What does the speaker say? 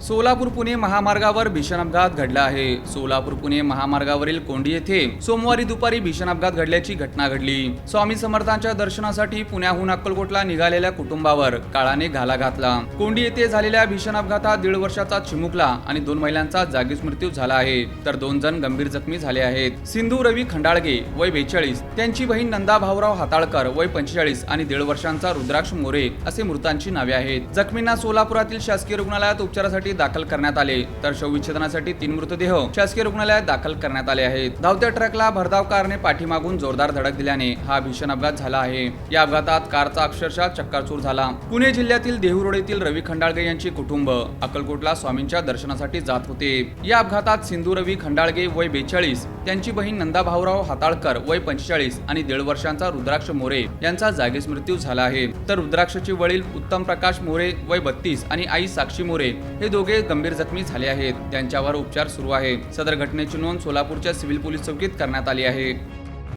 सोलापूर पुणे महामार्गावर भीषण अपघात घडला आहे। सोलापूर पुणे महामार्गावरील कोंडी येथे सोमवारी दुपारी भीषण अपघात घडल्याची घटना घडली। स्वामी समर्थांच्या दर्शनासाठी पुण्याहून अक्कलकोटला निघालेल्या कुटुंबावर काळाने घाला घातला। कोंडी येथे झालेल्या भीषण अपघातात 1.5 वर्षाचा चिमुकला आणि 2 महिलांचा जागीच मृत्यू झाला आहे, तर 2 जण गंभीर जखमी झाले आहेत। सिंधू रवी खंडाळगे वय 42, त्यांची बहीण नंदा भाऊराव हाताळकर वय 45 आणि 1.5 वर्षांचा रुद्राक्ष मोरे असे मृतांची नावे आहेत। जखमींना सोलापुरातील शासकीय रुग्णालयात उपचारासाठी दाखल करण्यात आले, तर शवविच्छेदनासाठी 3 मृतदेह शासकीय रुग्णालयात दाखल करण्यात आले आहेत। धावत्या ट्रकला भरधाव कारने पाठीमागून जोरदार धडक दिल्याने हा भीषण अपघात झाला आहे। या अपघातात कारचा अक्षरशः चक्काचूर झाला। पुणे जिल्ह्यातील देहू रोड येथील रवी खंडाळगे यांची कुटुंब अक्कलकोटला स्वामींच्या दर्शनासाठी जात होते। या अपघातात सिंधू रवी खंडाळगे वय 42, त्यांची बहीण नंदा भाऊराव हाताळकर वय 45 आणि 1.5 वर्षांचा रुद्राक्ष मोरे यांचा जागीच मृत्यू झाला आहे, तर रुद्राक्षचे वडील उत्तम प्रकाश मोरे वय 32 आणि आई साक्षी मोरे हे दोघे गंभीर जखमी झाले आहेत। त्यांच्यावर उपचार सुरू आहे। सदर घटनेची नोंद सोलापूरच्या सिव्हिल पोलीस चौकीत करण्यात आली आहे।